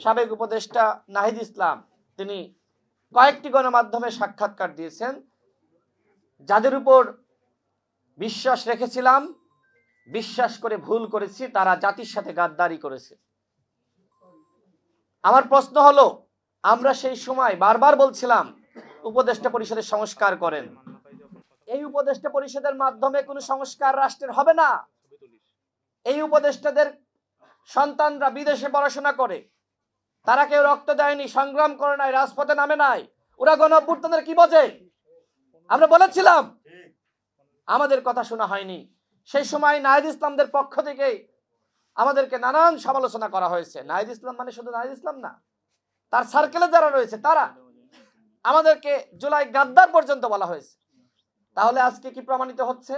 সাবেক উপদেষ্টা নাহিদ ইসলাম তিনি কয়েকটি গণমাধ্যমে সাক্ষাৎকার দিয়েছেন, যাদের উপর বিশ্বাস রেখেছিলাম, বিশ্বাস করে ভুল করেছি, তারা জাতির সাথে গাদ্দারি করেছে। আমার প্রশ্ন হলো, আমরা সেই সময় বারবার বলছিলাম উপদেষ্টা পরিষদের সংস্কার করেন। এই উপদেষ্টা পরিষদের মাধ্যমে কোনো সংস্কার রাষ্ট্রের হবে না। এই উপদেষ্টাদের সন্তানরা বিদেশে পড়াশোনা করে, তারা কেউ রক্ত দেয়নি, সংগ্রাম করে নাই, রাজপথে নামে নাই, ওরা গণঅভ্যুত্থানের কি বোঝে? আমরা বলেছিলাম, আমাদের কথা শোনা হয়নি। সেই সময় নাহিদ ইসলামদের পক্ষ থেকে আমাদেরকে নানান সমালোচনা করা হয়েছে। নাহিদ ইসলাম মানে শুধু নাহিদ ইসলাম না, তার সার্কেলে যারা রয়েছে তারা আমাদেরকে জুলাই গাদ্দার পর্যন্ত বলা হয়েছে। তাহলে আজকে কি প্রমাণিত হচ্ছে?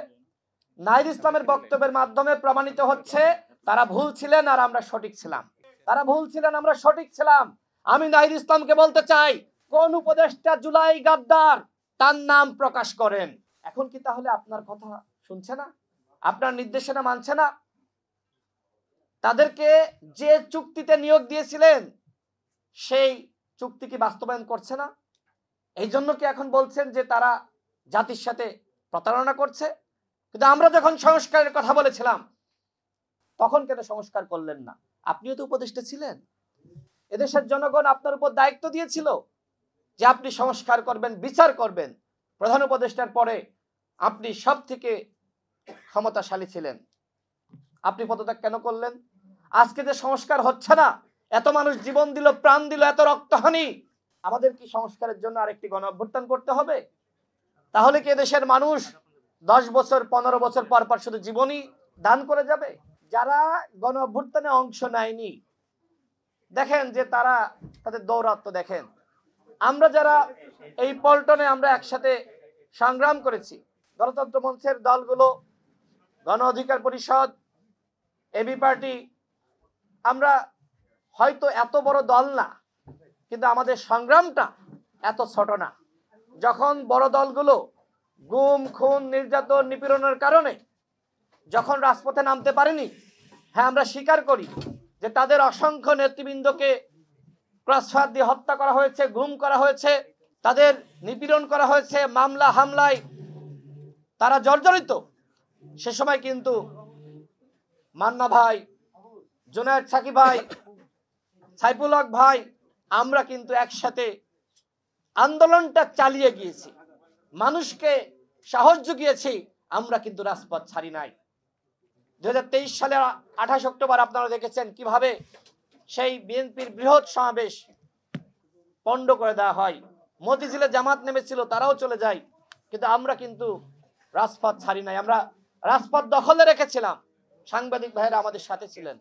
নাহিদ ইসলামের বক্তব্যের মাধ্যমে প্রমাণিত হচ্ছে তারা ভুল ছিলেন আর আমরা সঠিক ছিলাম। তারা ভুল ছিলেন, আমরা সঠিক ছিলাম। আমি নাহিদ ইসলামকে বলতে চাই, কোন উপদেষ্টা জুলাই গাদ্দার তার নাম প্রকাশ করেন। এখন কি তাহলে আপনার কথা শুনছে না? আপনার নির্দেশনা মানছে না? তাদেরকে যে চুক্তিতে নিয়োগ দিয়েছিলেন সেই চুক্তি কি বাস্তবায়ন করছে না? এই জন্য কি এখন বলছেন যে তারা জাতির সাথে প্রতারণা করছে? কিন্তু আমরা যখন সংস্কারের কথা বলেছিলাম তখন কেন সংস্কার করলেন না? আপনিও তো উপদেষ্টা ছিলেন। এদেশের জনগণ আপনার উপর দায়িত্ব দিয়েছিল যে আপনি সংস্কার করবেন, বিচার করবেন। প্রধান উপদেষ্টার পরে আপনি সব থেকে ক্ষমতাশালী ছিলেন, আপনি পদত্যাগ কেন করলেন? আজকে যে সংস্কার হচ্ছে না, এত মানুষ জীবন দিল, প্রাণ দিল, এত রক্তহানি, আমাদের কি সংস্কারের জন্য আরেকটি গণঅভ্যুত্থান করতে হবে? তাহলে কি দেশের মানুষ 10 বছর 15 বছর পর পর শুধু জীবনই দান করে যাবে? যারা গণঅভ্যুত্থানে অংশ নেয়নি, দেখেন যে তারা তাদের দৌরাত্ম দেখেন। আমরা যারা এই পল্টনে আমরা একসাথে সংগ্রাম করেছি, গণতন্ত্র মঞ্চের দলগুলো, গণ অধিকার পরিষদ, এবি পার্টি, আমরা হয়তো এত বড় দল না, কিন্তু আমাদের সংগ্রামটা এত ছোট না। যখন বড় দলগুলো গুম, খুন, নির্যাতন, নিপীড়নের কারণে যখন রাজপথে নামতে পারেনি, হ্যাঁ আমরা স্বীকার করি যে তাদের অসংখ্য নেতৃবৃন্দকে ক্রসফায়ার দিয়ে হত্যা করা হয়েছে, গুম করা হয়েছে, তাদের নিপীড়ন করা হয়েছে, মামলা হামলায় তারা জর্জরিত। সে সময় কিন্তু মান্না ভাই, জুনায়েদ সাকিব ভাই, সাইফুল হক ভাই, আমরা কিন্তু একসাথে আন্দোলনটা চালিয়ে গিয়েছি, মানুষকে সাহস জুগিয়েছি, আমরা কিন্তু রাজপথ ছাড়ি নাই। 2023 সালের 28 অক্টোবর আপনারা দেখেছেন কিভাবে সেই বিএনপির বৃহৎ সমাবেশ পণ্ড করে দেওয়া হয়। মতিঝিলে জামাত নেমেছিল, তারাও চলে যায়, কিন্তু আমরা কিন্তু রাজপথ ছাড়ি নাই, আমরা রাজপথ দখলে রেখেছিলাম। সাংবাদিক ভাইরা আমাদের সাথে ছিলেন।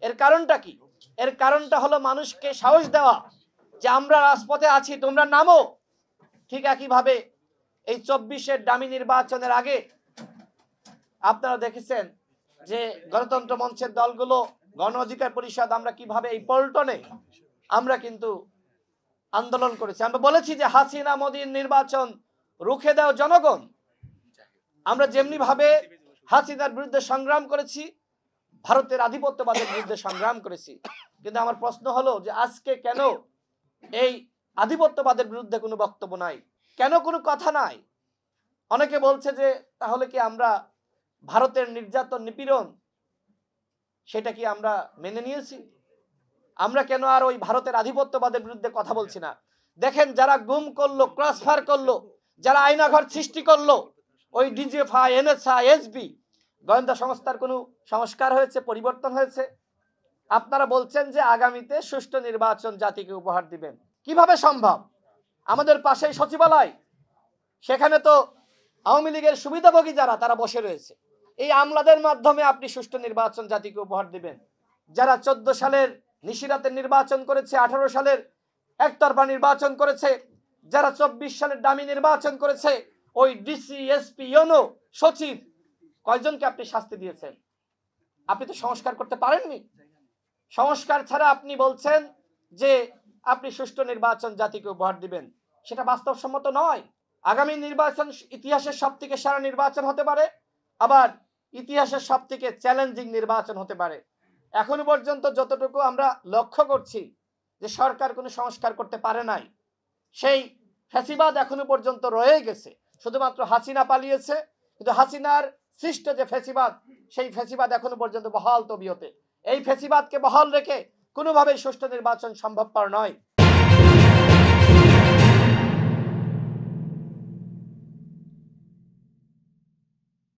এর কারণটা কি? এর কারণটা হলো মানুষকে সাহস দেওয়া যে আমরা রাজপথে আছি, তোমরা নামো। ঠিক একইভাবে এই 24-এর ডামি নির্বাচনের আগে আপনারা দেখেছেন যে গণতন্ত্র মঞ্চের দলগুলো, গণ অধিকার পরিষদ, আমরা কিভাবে এই পল্টনে আমরা কিন্তু আন্দোলন করেছি। আমরা বলেছি যে হাসিনা মোদির নির্বাচন রুখে দাও জনগণ। আমরা যেমনি ভাবে হাসিনার বিরুদ্ধে সংগ্রাম করেছি, ভারতের আধিপত্যবাদের বিরুদ্ধে সংগ্রাম করেছি, কিন্তু আমার প্রশ্ন হলো যে আজকে কেন এই আধিপত্যবাদের বিরুদ্ধে কোনো বক্তব্য নাই, কেন কোনো কথা নাই? অনেকে বলছে যে তাহলে কি আমরা ভারতের নির্যাতন, নিপীড়ন সেটা কি আমরা মেনে নিয়েছি? আমরা কেন আর ওই ভারতের আধিপত্যবাদের বিরুদ্ধে কথা বলছি না? দেখেন, যারা গুম করলো, ক্রসফায়ার করলো, যারা আয়নাঘর সৃষ্টি করলো, ওই ডিজিএফআই, এনএসআই, এসবি গোয়েন্দা সংস্থার কোনো সংস্কার হয়েছে, পরিবর্তন হয়েছে? আপনারা বলছেন যে আগামীতে সুষ্ঠু নির্বাচন জাতিকে উপহার দিবেন। কিভাবে সম্ভব? আমাদের পাশেই সচিবালয়, সেখানে তো আওয়ামী লীগের সুবিধাভোগী যারা, তারা বসে রয়েছে। এই আমলাদের মাধ্যমে আপনি সুষ্ঠু নির্বাচন জাতিকে উপহার দিবেন? যারা 14 সালের নিশিরাতের নির্বাচন করেছে, 18 সালের একতরফা নির্বাচন করেছে, যারা 24 সালের ডামি নির্বাচন করেছে, ওই ডিসি, এসপি, ইউনো, সচিব, কয়জনকে আপনি শাস্তি দিয়েছেন? আপনি তো সংস্কার করতে পারেননি। সংস্কার ছাড়া আপনি বলছেন যে আপনি সুষ্ঠু নির্বাচন জাতিকে উপহার দিবেন, সেটা বাস্তবসম্মত নয়। আগামী নির্বাচন ইতিহাসের সবথেকে সেরা নির্বাচন হতে পারে, আবার ইতিহাসের সবথেকে চ্যালেঞ্জিং নির্বাচন হতে পারে। এখনো পর্যন্ত যতটুকু আমরা লক্ষ্য করছি যে সরকার কোনো সংস্কার করতে পারে নাই, সেই ফ্যাসিবাদ এখনো পর্যন্ত রয়ে গেছে। শুধুমাত্র হাসিনা পালিয়েছে, কিন্তু হাসিনার সৃষ্ট যে ফ্যাসিবাদ, সেই ফ্যাসিবাদ এখনো পর্যন্ত বহাল তবিয়তে। এই ফ্যাসিবাদকে বহাল রেখে কোনোভাবেই সুষ্ঠু নির্বাচন সম্ভবপর নয়।